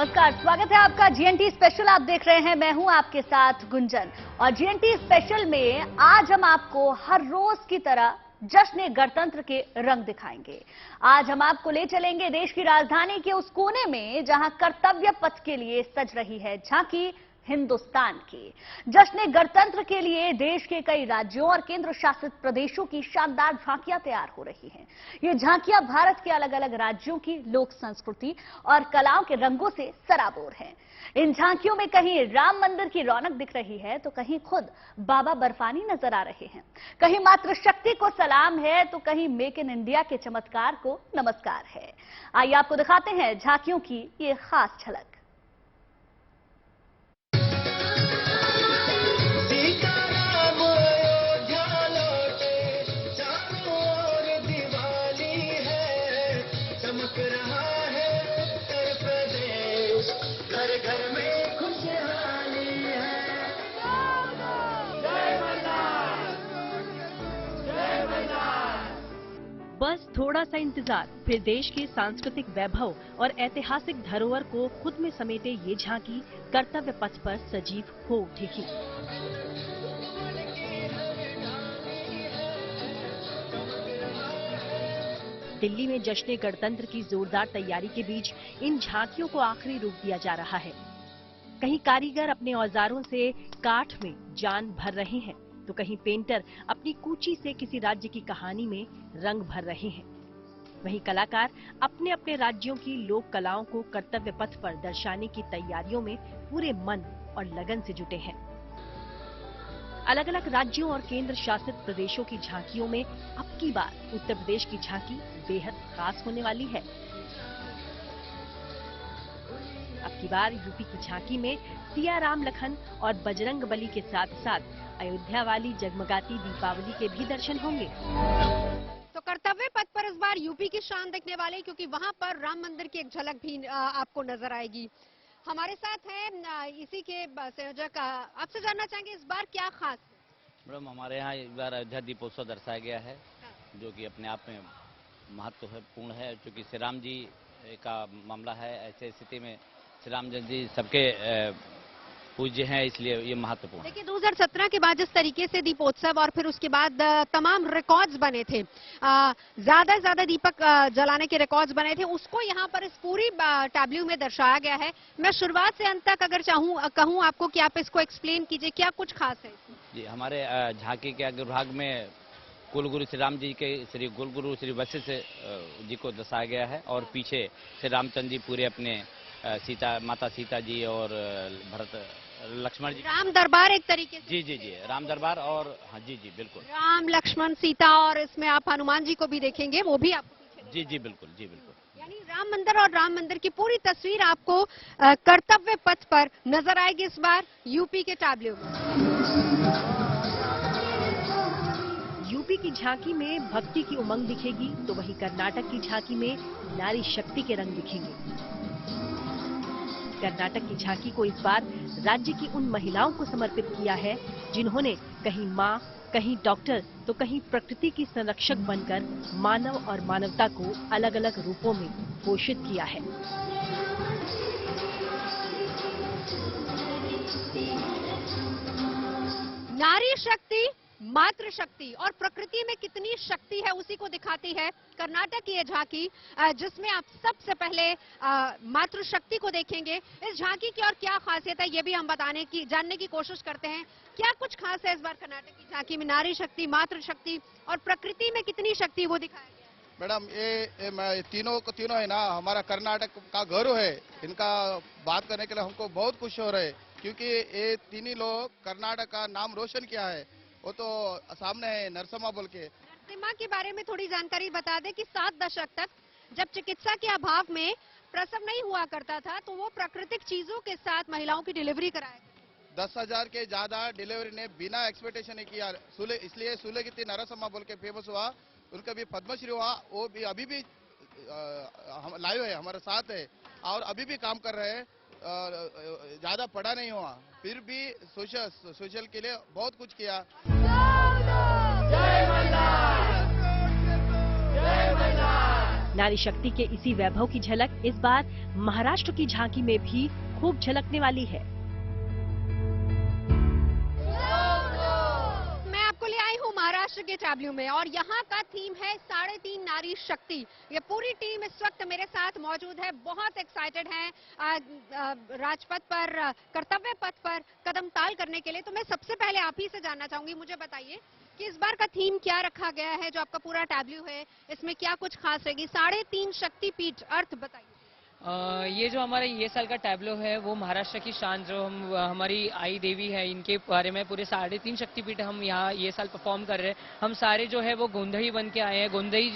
नमस्कार, स्वागत है आपका जीएनटी स्पेशल। आप देख रहे हैं, मैं हूं आपके साथ गुंजन। और जीएनटी स्पेशल में आज हम आपको हर रोज की तरह जश्न गणतंत्र के रंग दिखाएंगे। आज हम आपको ले चलेंगे देश की राजधानी के उस कोने में जहां कर्तव्य पथ के लिए सज रही है झांकी हिंदुस्तान की। जश्न गणतंत्र के लिए देश के कई राज्यों और केंद्र शासित प्रदेशों की शानदार झांकियां तैयार हो रही हैं। ये झांकियां भारत के अलग अलग राज्यों की लोक संस्कृति और कलाओं के रंगों से सराबोर हैं। इन झांकियों में कहीं राम मंदिर की रौनक दिख रही है तो कहीं खुद बाबा बर्फानी नजर आ रहे हैं। कहीं मातृशक्ति को सलाम है तो कहीं मेक इन इंडिया के चमत्कार को नमस्कार है। आइए आपको दिखाते हैं झांकियों की ये खास झलक। बस थोड़ा सा इंतजार, फिर देश के सांस्कृतिक वैभव और ऐतिहासिक धरोहर को खुद में समेटे ये झांकी कर्तव्य पथ पर सजीव हो उठेगी। दिल्ली में जश्न गणतंत्र की जोरदार तैयारी के बीच इन झांकियों को आखिरी रूप दिया जा रहा है। कहीं कारीगर अपने औजारों से काठ में जान भर रहे हैं तो कहीं पेंटर अपनी कूची से किसी राज्य की कहानी में रंग भर रहे हैं। वहीं कलाकार अपने अपने राज्यों की लोक कलाओं को कर्तव्य पथ पर दर्शाने की तैयारियों में पूरे मन और लगन से जुटे हैं। अलग अलग राज्यों और केंद्र शासित प्रदेशों की झांकियों में अब की बार उत्तर प्रदेश की झांकी बेहद खास होने वाली है। अब की बार यूपी की झांकी में सिया राम लखन और बजरंग बली के साथ साथ अयोध्या वाली जगमगाती दीपावली के भी दर्शन होंगे। तो कर्तव्य पथ पर इस बार यूपी की शान देखने वाले, क्योंकि वहां पर राम मंदिर की एक झलक भी आपको नजर आएगी। हमारे साथ है इसी के संयोजक, आपसे जानना चाहेंगे इस बार क्या खास है? मैडम, हमारे यहाँ इस बार अयोध्या दीपोत्सव दर्शाया गया है, जो कि अपने आप में महत्वपूर्ण है। क्योंकि श्री राम जी का मामला है, ऐसे स्थिति में श्री राम जी सबके पूज्य हैं, इसलिए ये महत्वपूर्ण है। देखिए 2017 के बाद जिस तरीके से दीपोत्सव और फिर उसके बाद तमाम रिकॉर्ड्स बने थे, ज्यादा से ज्यादा दीपक जलाने के रिकॉर्ड्स बने थे, उसको यहाँ पर इस पूरी टैब्ल्यू में दर्शाया गया है। मैं शुरुआत से अंत तक अगर कहूँ आपको कि आप इसको एक्सप्लेन कीजिए, क्या कुछ खास है? जी, हमारे झांकी के अग्रभाग में कुलगुरु श्री राम जी के श्री कुलगुरु श्री वशिष्ठ जी को दर्शाया गया है और पीछे श्री रामचंद्र जी पूरे अपने माता सीता जी और भरत लक्ष्मण जी, राम दरबार एक तरीके से। जी, राम दरबार। और हाँ जी, बिल्कुल, राम लक्ष्मण सीता, और इसमें आप हनुमान जी को भी देखेंगे, वो भी आपको पीछे। जी, बिल्कुल। यानी राम मंदिर और राम मंदिर की पूरी तस्वीर आपको कर्तव्य पथ पर नजर आएगी इस बार यूपी के टैब्ल्यू में। यूपी की झांकी में भक्ति की उमंग दिखेगी तो वहीं कर्नाटक की झांकी में नारी शक्ति के रंग दिखेंगे। कर्नाटक की झांकी को इस बार राज्य की उन महिलाओं को समर्पित किया है जिन्होंने कहीं मां, कहीं डॉक्टर तो कहीं प्रकृति की संरक्षक बनकर मानव और मानवता को अलग अलग रूपों में पोषित किया है। नारी शक्ति, मातृशक्ति और प्रकृति में कितनी शक्ति है उसी को दिखाती है कर्नाटक की ये झांकी, जिसमें आप सबसे पहले मातृशक्ति को देखेंगे। इस झांकी की और क्या खासियत है ये भी हम जानने की कोशिश करते हैं। क्या कुछ खास है इस बार कर्नाटक की झांकी में? नारी शक्ति, मातृशक्ति और प्रकृति में कितनी शक्ति वो दिखाया गया? मैडम, ये तीनों है ना, हमारा कर्नाटक का गौरव है। इनका बात करने के लिए हमको बहुत खुश हो रहे हैं, क्योंकि ये तीनों लोग कर्नाटक का नाम रोशन किया है। वो तो सामने है नरसम्मा बोल के। नरसिम्हा के बारे में थोड़ी जानकारी बता दें कि 7 दशक तक जब चिकित्सा के अभाव में प्रसव नहीं हुआ करता था तो वो प्राकृतिक चीजों के साथ महिलाओं की डिलीवरी कराया। 10,000 के ज्यादा डिलीवरी ने बिना एक्सपेक्टेशन नहीं किया, इसलिए सूलगित्ती नरसम्मा बोल के फेमस हुआ। उनका भी पद्मश्री हुआ। वो भी अभी भी लाइव है, हमारे साथ है और अभी भी काम कर रहे हैं। ज्यादा पढ़ा नहीं हुआ, फिर भी सोशल के लिए बहुत कुछ किया। नारी शक्ति के इसी वैभव की झलक इस बार महाराष्ट्र की झांकी में भी खूब झलकने वाली है। मैं आपको ले आई हूँ महाराष्ट्र के टैब्ल्यू में और यहाँ का थीम है 3.5 नारी शक्ति। ये पूरी टीम इस वक्त मेरे साथ मौजूद है, बहुत एक्साइटेड हैं राजपथ पर, कर्तव्य पथ पर कदम ताल करने के लिए। तो मैं सबसे पहले आप ही से जानना चाहूंगी, मुझे बताइए कि इस बार का थीम क्या रखा गया है, जो आपका पूरा टैब्ल्यू है इसमें क्या कुछ खास रहेगी? 3.5 शक्तिपीठ, अर्थ बताइए। ये जो हमारा ये साल का टैब्लो है वो महाराष्ट्र की शान जो हमारी आई देवी है इनके बारे में पूरे 3.5 शक्तिपीठ हम यहाँ ये साल परफॉर्म कर रहे हैं। हम सारे जो है वो गोंधई बन के आए हैं। गोंधई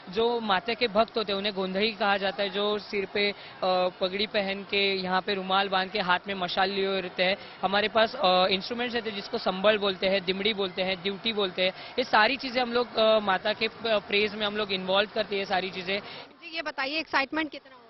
जो माता के भक्त होते हैं उन्हें गोंधई कहा जाता है, जो सिर पे पगड़ी पहन के यहाँ पे रुमाल बांध के हाथ में मशाल लिए रहते हैं। हमारे पास इंस्ट्रूमेंट्स रहते हैं जिसको संबल बोलते हैं, दिमड़ी बोलते हैं, ड्यूटी बोलते हैं। ये सारी चीजें हम लोग माता के प्रेज में हम लोग इन्वॉल्व करते हैं सारी चीजें। ये बताइए एक्साइटमेंट कितना?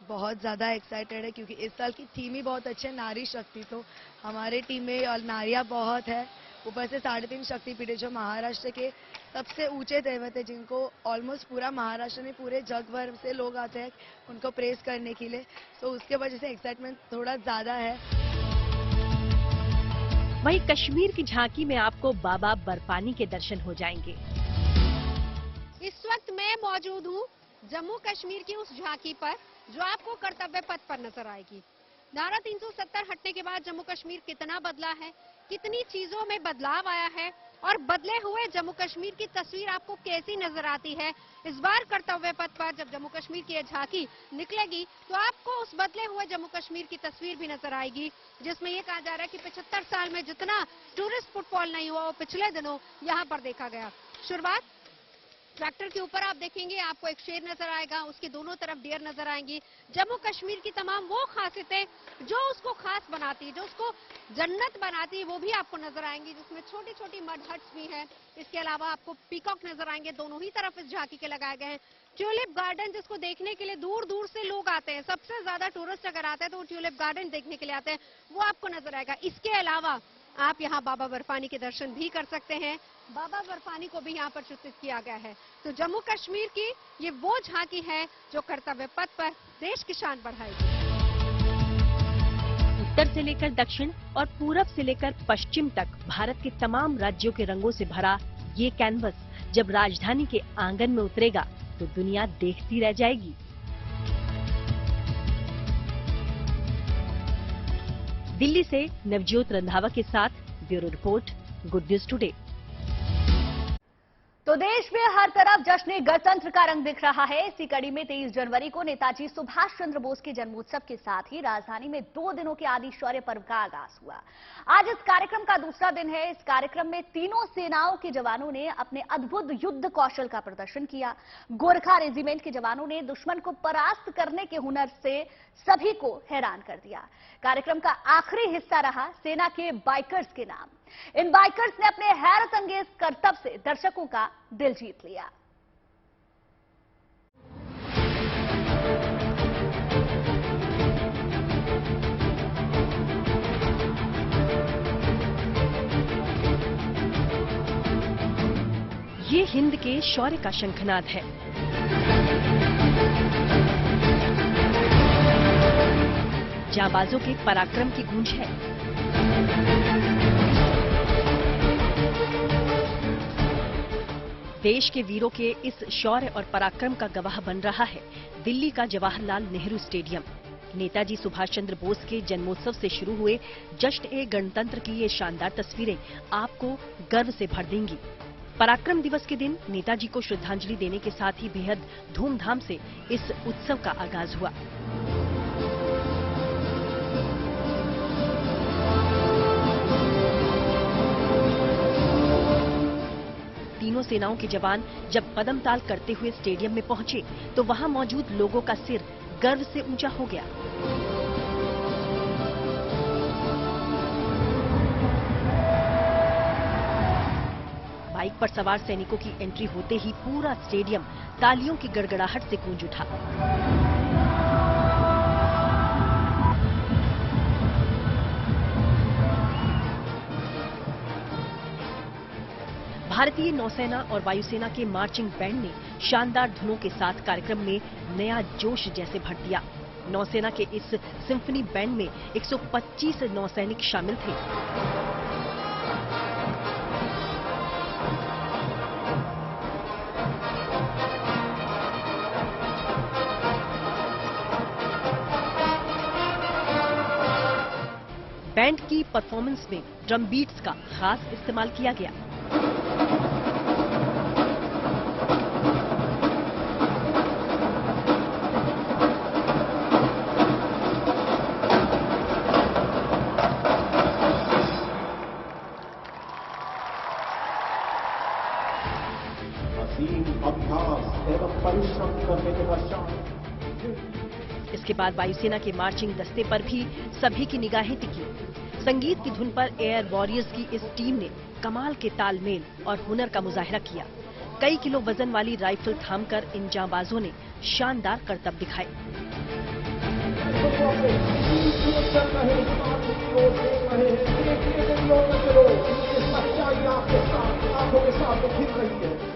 बहुत ज़्यादा एक्साइटेड है क्योंकि इस साल की थीम ही बहुत अच्छी है, नारी शक्ति। तो हमारे टीम में और नारियाँ बहुत है, ऊपर से 3.5 शक्तिपीठ जो महाराष्ट्र के सबसे ऊंचे देवत है, जिनको ऑलमोस्ट पूरा महाराष्ट्र में पूरे जग भर से लोग आते हैं उनको प्रेस करने के लिए। तो उसके वजह से एक्साइटमेंट थोड़ा ज़्यादा है। वहीं कश्मीर की झांकी में आपको बाबा बर्फानी के दर्शन हो जाएंगे। इस वक्त मैं मौजूद हूँ जम्मू कश्मीर की उस झांकी पर जो आपको कर्तव्य पथ पर नजर आएगी। धारा 370 हटने के बाद जम्मू कश्मीर कितना बदला है, कितनी चीजों में बदलाव आया है और बदले हुए जम्मू कश्मीर की तस्वीर आपको कैसी नजर आती है। इस बार कर्तव्य पथ पर जब जम्मू कश्मीर की झांकी निकलेगी तो आपको उस बदले हुए जम्मू कश्मीर की तस्वीर भी नजर आएगी, जिसमें ये कहा जा रहा है कि 75 साल में जितना टूरिस्ट फुटफॉल नहीं हुआ वो पिछले दिनों यहाँ पर देखा गया। शुरुआत ट्रैक्टर के ऊपर आप देखेंगे, आपको एक शेर नजर आएगा, उसके दोनों तरफ डियर नजर आएंगी। जम्मू कश्मीर की तमाम वो खासियतें जो उसको खास बनाती, जो उसको जन्नत बनाती, वो भी आपको नजर आएंगी, जिसमें छोटी छोटी मड हट्स भी हैं। इसके अलावा आपको पीकॉक नजर आएंगे, दोनों ही तरफ इस झांकी के लगाए गए हैं। ट्यूलिप गार्डन जिसको देखने के लिए दूर दूर से लोग आते हैं, सबसे ज्यादा टूरिस्ट अगर आते हैं तो वो ट्यूलिप गार्डन देखने के लिए आते हैं, वो आपको नजर आएगा। इसके अलावा आप यहाँ बाबा बर्फानी के दर्शन भी कर सकते हैं। बाबा बर्फानी को भी यहाँ पर चित्रित किया गया है। तो जम्मू कश्मीर की ये वो झांकी है जो कर्तव्य पथ पर देश की शान बढ़ाएगी। उत्तर से लेकर दक्षिण और पूरब से लेकर पश्चिम तक भारत के तमाम राज्यों के रंगों से भरा ये कैनवस जब राजधानी के आंगन में उतरेगा तो दुनिया देखती रह जाएगी। दिल्ली से नवज्योत रंधावा के साथ bureau report, good news today. तो देश में हर तरफ जश्न गणतंत्र का रंग दिख रहा है। इसी कड़ी में 23 जनवरी को नेताजी सुभाष चंद्र बोस के जन्मोत्सव के साथ ही राजधानी में 2 दिनों के आदि शौर्य पर्व का आगाज हुआ। आज इस कार्यक्रम का दूसरा दिन है। इस कार्यक्रम में तीनों सेनाओं के जवानों ने अपने अद्भुत युद्ध कौशल का प्रदर्शन किया। गोरखा रेजिमेंट के जवानों ने दुश्मन को परास्त करने के हुनर से सभी को हैरान कर दिया। कार्यक्रम का आखिरी हिस्सा रहा सेना के बाइकर्स के नाम। इन बाइकर्स ने अपने हैरत अंगेज करतब से दर्शकों का दिल जीत लिया। ये हिंद के शौर्य का शंखनाद है। जांबाजों के पराक्रम की गूंज है। देश के वीरों के इस शौर्य और पराक्रम का गवाह बन रहा है दिल्ली का जवाहरलाल नेहरू स्टेडियम। नेताजी सुभाष चंद्र बोस के जन्मोत्सव से शुरू हुए जश्न-ए-गणतंत्र की ये शानदार तस्वीरें आपको गर्व से भर देंगी। पराक्रम दिवस के दिन नेताजी को श्रद्धांजलि देने के साथ ही बेहद धूमधाम से इस उत्सव का आगाज हुआ। तीनों सेनाओं के जवान जब कदम ताल करते हुए स्टेडियम में पहुंचे तो वहां मौजूद लोगों का सिर गर्व से ऊंचा हो गया। बाइक पर सवार सैनिकों की एंट्री होते ही पूरा स्टेडियम तालियों की गड़गड़ाहट से गूंज उठा। भारतीय नौसेना और वायुसेना के मार्चिंग बैंड ने शानदार धुनों के साथ कार्यक्रम में नया जोश जैसे भर दिया। नौसेना के इस सिम्फनी बैंड में 125 नौसैनिक शामिल थे। बैंड की परफॉर्मेंस में ड्रम बीट्स का खास इस्तेमाल किया गया। अभ्यास एवं परिश्रम करने के पश्चात इसके बाद वायुसेना के मार्चिंग दस्ते पर भी सभी की निगाहें टिकी। संगीत की धुन पर एयर वॉरियर्स की इस टीम ने कमाल के तालमेल और हुनर का मुजाहिरा किया। कई किलो वजन वाली राइफल थामकर इन जांबाजों ने शानदार करतब दिखाए।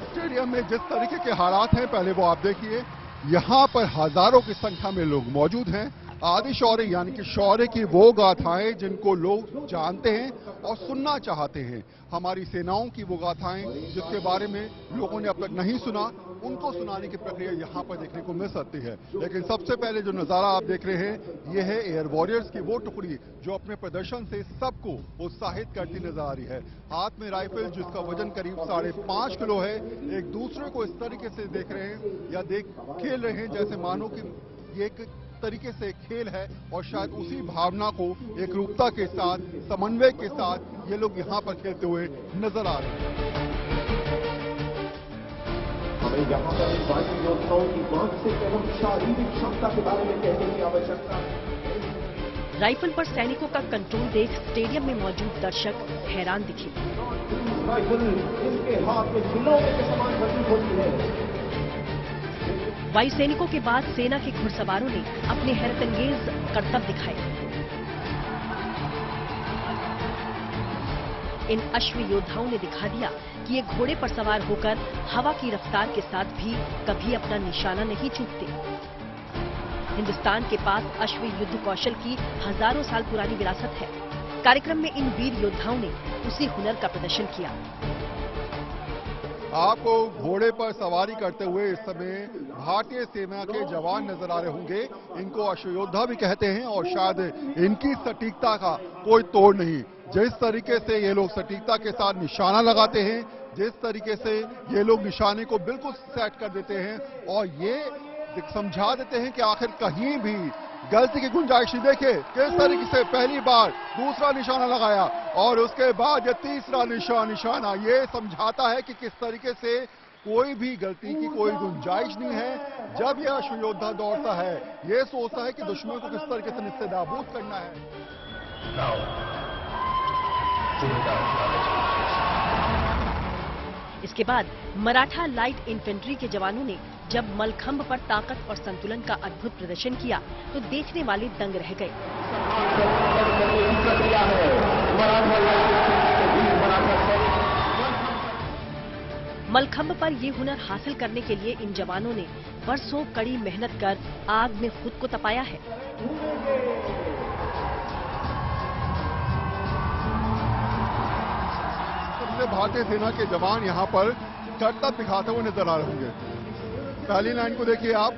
स्टेडियम में जिस तरीके के हालात हैं पहले वो आप देखिए। यहाँ पर हजारों की संख्या में लोग मौजूद हैं। आदि शौर्य यानी कि शौर्य की वो गाथाएं जिनको लोग जानते हैं और सुनना चाहते हैं। हमारी सेनाओं की वो गाथाएं जिसके बारे में लोगों ने अब तक नहीं सुना, उनको सुनाने की प्रक्रिया यहाँ पर देखने को मिल सकती है। लेकिन सबसे पहले जो नजारा आप देख रहे हैं ये है एयर वॉरियर्स की वो टुकड़ी जो अपने प्रदर्शन से सबको उत्साहित करती नजर आ रही है। हाथ में राइफल जिसका वजन करीब 5.5 किलो है, एक दूसरे को इस तरीके से देख रहे हैं या खेल रहे हैं जैसे मानो कि ये एक तरीके से खेल है और शायद उसी भावना को एक रूपता के साथ, समन्वय के साथ ये लोग यहाँ पर खेलते हुए नजर आ रहे हैं। हमें यहाँ पर वायु योद्धाओं की मानसिक एवं शारीरिक क्षमता के बारे में कहने की आवश्यकता है। राइफल पर सैनिकों का कंट्रोल देख स्टेडियम में मौजूद दर्शक हैरान दिखे। राइफल इनके हाथ में खिलौने के समान प्रतीत होती है। वायु सैनिकों के बाद सेना के घुड़सवारों ने अपने हैरतअंगेज करतब दिखाए। इन अश्व योद्धाओं ने दिखा दिया कि ये घोड़े पर सवार होकर हवा की रफ्तार के साथ भी कभी अपना निशाना नहीं चूकते। हिंदुस्तान के पास अश्व युद्ध कौशल की हजारों साल पुरानी विरासत है। कार्यक्रम में इन वीर योद्धाओं ने उसी हुनर का प्रदर्शन किया। आपको घोड़े पर सवारी करते हुए इस समय भारतीय सेना के जवान नजर आ रहे होंगे। इनको अश्वयोद्धा भी कहते हैं और शायद इनकी सटीकता का कोई तोड़ नहीं। जिस तरीके से ये लोग सटीकता के साथ निशाना लगाते हैं, जिस तरीके से ये लोग निशाने को बिल्कुल सेट कर देते हैं और ये समझा देते हैं कि आखिर कहीं भी गलती की गुंजाइश नहीं। देखिए किस तरीके से पहली बार दूसरा निशाना लगाया और उसके बाद ये तीसरा निशाना ये समझाता है कि किस तरीके से कोई भी गलती की कोई गुंजाइश नहीं है। जब यह अश्वयोद्धा दौड़ता है ये सोचता है कि दुश्मन को किस तरीके से निस्तेनाबूद करना है। इसके बाद मराठा लाइट इन्फेंट्री के जवानों ने जब मलखंभ पर ताकत और संतुलन का अद्भुत प्रदर्शन किया तो देखने वाले दंग रह गए। मलखंभ पर ये हुनर हासिल करने के लिए इन जवानों ने बरसों कड़ी मेहनत कर आग में खुद को तपाया है। भारतीय सेना के जवान यहाँ पर करतब दिखाते हुए नजर आ रहे होंगे। पहली लाइन को देखिए आप,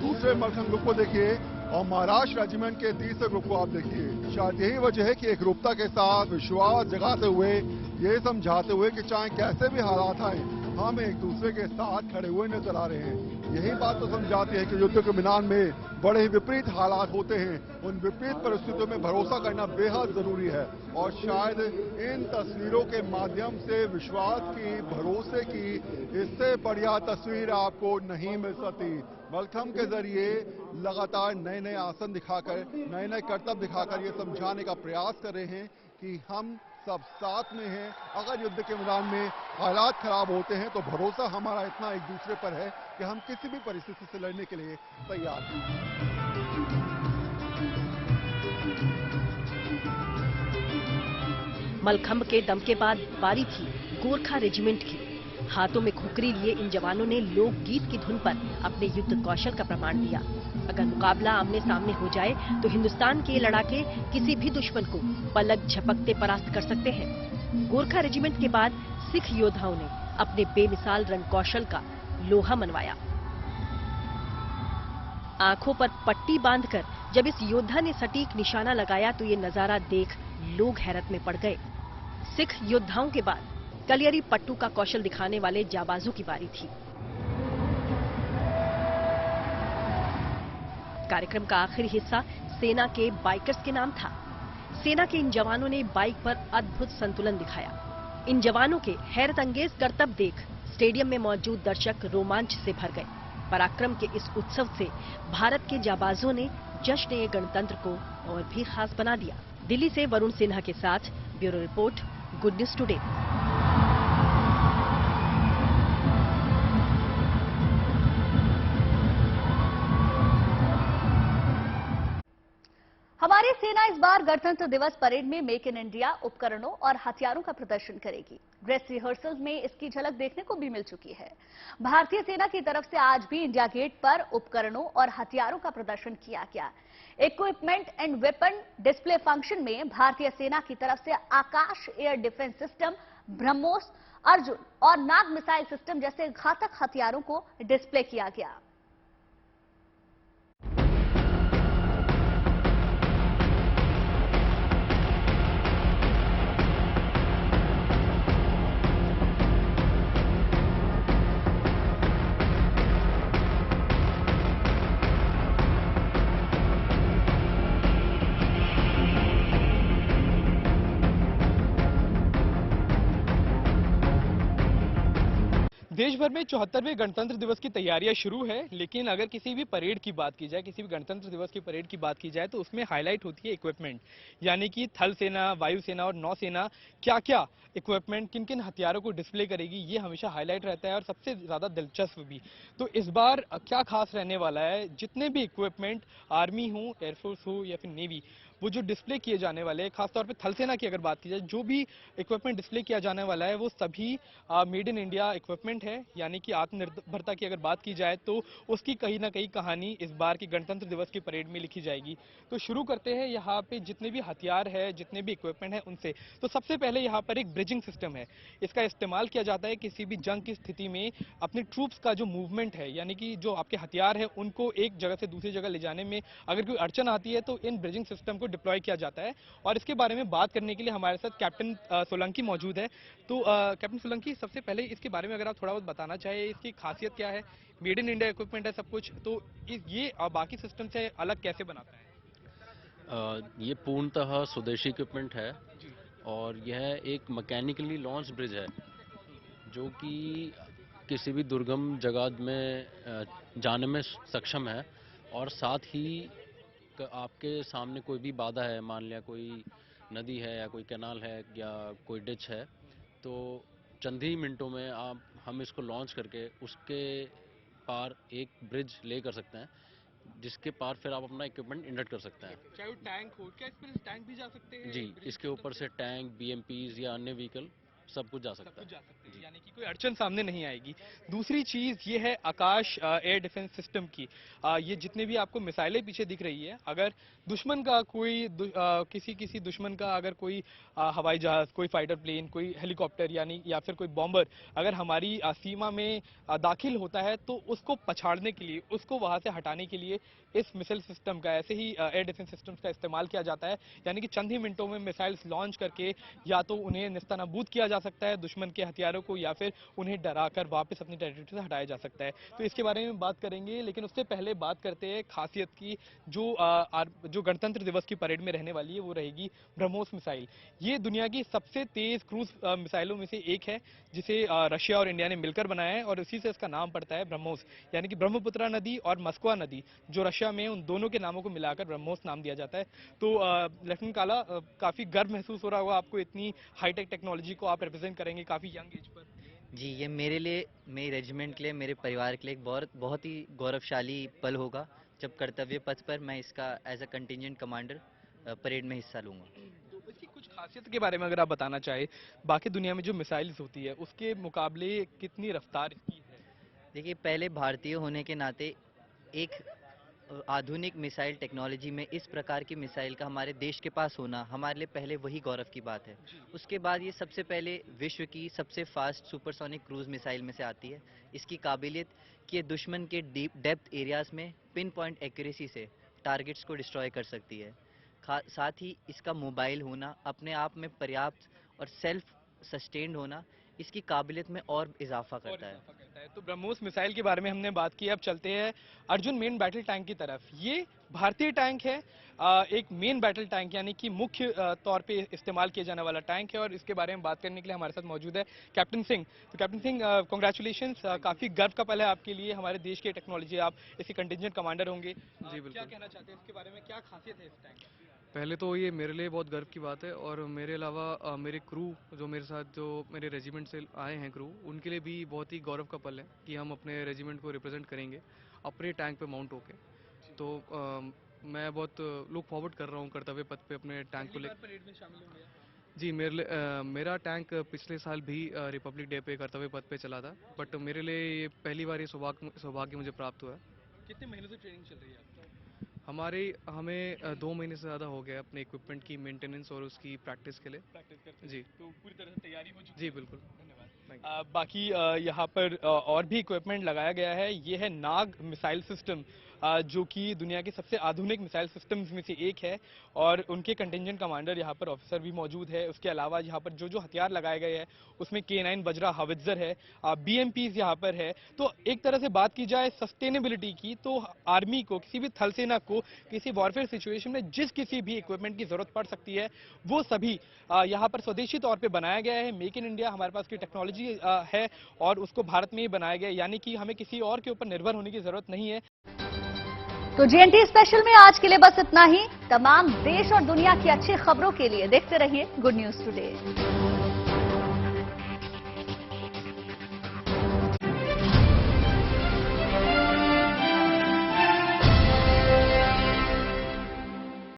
दूसरे मलखंभ ग्रुप को देखिए और महाराष्ट्र रेजिमेंट के तीसरे ग्रुप को आप देखिए। शायद यही वजह है कि एक रूपता के साथ विश्वास जगाते हुए ये समझाते हुए कि चाहे कैसे भी हालात आए हम एक दूसरे के साथ खड़े हुए नजर आ रहे हैं। यही बात तो समझाती है कि युद्ध के मैदान में बड़े ही विपरीत हालात होते हैं। उन विपरीत परिस्थितियों में भरोसा करना बेहद जरूरी है और शायद इन तस्वीरों के माध्यम से विश्वास की, भरोसे की इससे बढ़िया तस्वीर आपको नहीं मिल सकती। मलखंभ के जरिए लगातार नए नए आसन दिखाकर, नए नए करतब दिखाकर ये समझाने का प्रयास कर रहे हैं कि हम सब साथ में हैं। अगर युद्ध के मैदान में हालात खराब होते हैं तो भरोसा हमारा इतना एक दूसरे पर है कि हम किसी भी परिस्थिति से लड़ने के लिए तैयार हैं। मलखंभ के दम के बाद बारी थी गोरखा रेजिमेंट की। हाथों में खुकरी लिए इन जवानों ने लोकगीत की धुन पर अपने युद्ध कौशल का प्रमाण दिया। अगर मुकाबला आमने सामने हो जाए तो हिंदुस्तान के ये लड़ाके किसी भी दुश्मन को पलक झपकते परास्त कर सकते हैं। गोरखा रेजिमेंट के बाद सिख योद्धाओं ने अपने बेमिसाल रण कौशल का लोहा मनवाया। आंखों पर पट्टी बांधकर जब इस योद्धा ने सटीक निशाना लगाया तो ये नजारा देख लोग हैरत में पड़ गए। सिख योद्धाओं के बाद कलियरी पट्टू का कौशल दिखाने वाले जाबाजों की बारी थी। कार्यक्रम का आखिरी हिस्सा सेना के बाइकर्स के नाम था। सेना के इन जवानों ने बाइक पर अद्भुत संतुलन दिखाया। इन जवानों के हैरत अंगेज करतब देख स्टेडियम में मौजूद दर्शक रोमांच से भर गए। पराक्रम के इस उत्सव से भारत के जाबाजों ने जश्न गणतंत्र को और भी खास बना दिया। दिल्ली से वरुण सिन्हा के साथ bureau report, good news today. हमारी सेना इस बार गणतंत्र दिवस परेड में मेक इन इंडिया उपकरणों और हथियारों का प्रदर्शन करेगी। ड्रेस रिहर्सल्स में इसकी झलक देखने को भी मिल चुकी है। भारतीय सेना की तरफ से आज भी इंडिया गेट पर उपकरणों और हथियारों का प्रदर्शन किया गया। Equipment and weapon display function में भारतीय सेना की तरफ से Akash air defence system, BrahMos, Arjun और नाग मिसाइल सिस्टम जैसे घातक हथियारों को डिस्प्ले किया गया। देश भर में 74वें गणतंत्र दिवस की तैयारियां शुरू है, लेकिन अगर किसी भी परेड की बात की जाए, किसी भी गणतंत्र दिवस की परेड की बात की जाए तो उसमें हाईलाइट होती है इक्विपमेंट, यानी कि थल सेना, वायुसेना और नौसेना क्या क्या इक्विपमेंट, किन किन हथियारों को डिस्प्ले करेगी, ये हमेशा हाईलाइट रहता है और सबसे ज्यादा दिलचस्प भी। तो इस बार क्या खास रहने वाला है, जितने भी इक्विपमेंट आर्मी हो, एयरफोर्स हो या फिर नेवी, वो जो डिस्प्ले किए जाने वाले हैं, खासतौर पे थल सेना की अगर बात की जाए, जो भी इक्विपमेंट डिस्प्ले किया जाने वाला है वो सभी मेड इन इंडिया इक्विपमेंट है, यानी कि आत्मनिर्भरता की अगर बात की जाए तो उसकी कहीं ना कहीं कहानी इस बार की गणतंत्र दिवस की परेड में लिखी जाएगी। तो शुरू करते हैं यहाँ पे जितने भी हथियार है, जितने भी इक्विपमेंट है उनसे। तो सबसे पहले यहाँ पर एक ब्रिजिंग सिस्टम है, इसका इस्तेमाल किया जाता है किसी भी जंग की स्थिति में अपने ट्रूप्स का जो मूवमेंट है, यानी कि जो आपके हथियार है उनको एक जगह से दूसरी जगह ले जाने में अगर कोई अड़चन आती है तो इन ब्रिजिंग सिस्टम को डिप्लॉय किया जाता है। और इसके बारे में बात करने के लिए हमारे साथ कैप्टन सोलंकी मौजूद है। तो कैप्टन सोलंकी, सबसे पहले इसके बारे में अगर आप थोड़ा बहुत बताना चाहे, इसकी खासियत क्या है? मेड इन इंडिया इक्विपमेंट है सब कुछ, तो ये बाकी सिस्टम से अलग कैसे बनाता है? ये पूर्णतः स्वदेशी इक्विपमेंट है और यह एक मैकेनिकली लॉन्च ब्रिज है जो कि किसी भी दुर्गम जगह में जाने में सक्षम है। और साथ ही आपके सामने कोई भी बाधा है, मान लिया कोई नदी है या कोई कैनाल है या कोई डिच है, तो चंद ही मिनटों में हम इसको लॉन्च करके उसके पार एक ब्रिज ले कर सकते हैं, जिसके पार फिर आप अपना इक्विपमेंट इंडक्ट कर सकते हैं। चाहे वो टैंक हो, क्या इस पर टैंक भी जा सकते हैं? जी, इसके ऊपर से टैंक, बीएमपीज या अन्य व्हीकल सब कुछ जा सकता है, यानी कि कोई अड़चन सामने नहीं आएगी। दूसरी चीज ये है आकाश एयर डिफेंस सिस्टम की। ये जितने भी आपको मिसाइलें पीछे दिख रही है, अगर दुश्मन का कोई किसी दुश्मन का अगर कोई हवाई जहाज, कोई फाइटर प्लेन, कोई हेलीकॉप्टर यानी या फिर कोई बॉम्बर अगर हमारी सीमा में दाखिल होता है तो उसको पछाड़ने के लिए, उसको वहां से हटाने के लिए इस मिसाइल सिस्टम का, ऐसे ही एयर डिफेंस सिस्टम्स का इस्तेमाल किया जाता है। यानी कि चंद ही मिनटों में मिसाइल्स लॉन्च करके या तो उन्हें निस्तानाबूद किया जा सकता है दुश्मन के हथियारों को, या फिर उन्हें डराकर वापस अपनी टेरिटरी से हटाया जा सकता है। तो इसके बारे में बात करेंगे, लेकिन उससे पहले बात करते हैं खासियत की। जो गणतंत्र दिवस की परेड में रहने वाली है वो रहेगी ब्रह्मोस मिसाइल। ये दुनिया की सबसे तेज क्रूज मिसाइलों में से एक है, जिसे रशिया और इंडिया ने मिलकर बनाया है और इसी से इसका नाम पड़ता है ब्रह्मोस। यानी कि ब्रह्मपुत्रा नदी और मस्कवा नदी जो रशिया में, उन दोनों के नामों को मिलाकर ब्रह्मोस नाम दिया जाता है। तो लेफ्टिनेंट काला, काफी गर्व महसूस हो रहा होगा आपको, इतनी हाईटेक टेक्नोलॉजी को आप रिप्रेजेंट करेंगे काफी यंग एज पर। जी, ये मेरे लिए, मेरे रेजिमेंट के लिए, मेरे परिवार के लिए एक बहुत ही गौरवशाली पल होगा जब कर्तव्य पथ पर मैं इसका as a contingent commander parade में हिस्सा लूंगा। तो इसकी कुछ खासियत के बारे में अगर आप बताना चाहें, बाकी दुनिया में जो मिसाइल्स होती है उसके मुकाबले कितनी रफ्तार इसकी है? देखिए, पहले भारतीय होने के नाते एक आधुनिक मिसाइल टेक्नोलॉजी में इस प्रकार की मिसाइल का हमारे देश के पास होना हमारे लिए पहले वही गौरव की बात है। उसके बाद ये सबसे पहले विश्व की सबसे फास्ट सुपरसोनिक क्रूज मिसाइल में से आती है। इसकी काबिलियत कि ये दुश्मन के डीप डेप्थ एरियाज में पिन पॉइंट एक्यूरेसी से टारगेट्स को डिस्ट्रॉय कर सकती है। साथ ही इसका मोबाइल होना, अपने आप में पर्याप्त और सेल्फ सस्टेन्ड होना इसकी काबिलियत में और इजाफा करता है। तो ब्रह्मोस मिसाइल के बारे में हमने बात की, अब चलते हैं अर्जुन मेन बैटल टैंक की तरफ। ये भारतीय टैंक है, एक मेन बैटल टैंक यानी कि मुख्य तौर पे इस्तेमाल किया जाने वाला टैंक है, और इसके बारे में बात करने के लिए हमारे साथ मौजूद है कैप्टन सिंह। तो कैप्टन सिंह, कांग्रेचुलेशंस, काफी गर्व का पल है आपके लिए, हमारे देश की टेक्नोलॉजी, आप इसके कंटिजेंट कमांडर होंगे। जी बिल्कुल। क्या कहना चाहते हैं इसके बारे में, क्या खासियत है इस टैंक की? पहले तो ये मेरे लिए बहुत गर्व की बात है, और मेरे अलावा मेरे क्रू जो मेरे साथ जो मेरे रेजिमेंट से आए हैं क्रू, उनके लिए भी बहुत ही गौरव का पल है कि हम अपने रेजिमेंट को रिप्रेजेंट करेंगे अपने टैंक पे माउंट होके। तो मैं बहुत लुक फॉरवर्ड कर रहा हूँ कर्तव्य पथ पे अपने टैंक को लेकर। जी, मेरा टैंक पिछले साल भी रिपब्लिक डे पे कर्तव्य पथ पे चला था, बट मेरे लिए ये पहली बार ये सौभाग्य मुझे प्राप्त हुआ है। कितने महीनों से ट्रेनिंग चल रही है आपकी? हमें 2 महीने से ज़्यादा हो गया अपने इक्विपमेंट की मेंटेनेंस और उसकी प्रैक्टिस के लिए। जी, तो पूरी तरह से तैयारी हो चुकी है? जी बिल्कुल। धन्यवाद। बाकी यहाँ पर और भी इक्विपमेंट लगाया गया है। ये है नाग मिसाइल सिस्टम, जो कि दुनिया के सबसे आधुनिक मिसाइल सिस्टम्स में से एक है, और उनके कंटिजेंट कमांडर यहाँ पर ऑफिसर भी मौजूद है। उसके अलावा यहाँ पर जो जो हथियार लगाए गए हैं उसमें K9 बजरा हावित्जर है, BMPs यहाँ पर है। तो एक तरह से बात की जाए सस्टेनेबिलिटी की, तो आर्मी को, किसी भी थल सेना को किसी वॉरफेयर सिचुएशन में जिस किसी भी इक्विपमेंट की जरूरत पड़ सकती है वो सभी यहाँ पर स्वदेशी तौर पे बनाया गया है। मेक इन इंडिया हमारे पास की टेक्नोलॉजी है और उसको भारत में ही बनाया गया है, यानी कि हमें किसी और के ऊपर निर्भर होने की जरूरत नहीं है। तो GNT स्पेशल में आज के लिए बस इतना ही। तमाम देश और दुनिया की अच्छी खबरों के लिए देखते रहिए गुड न्यूज टुडे।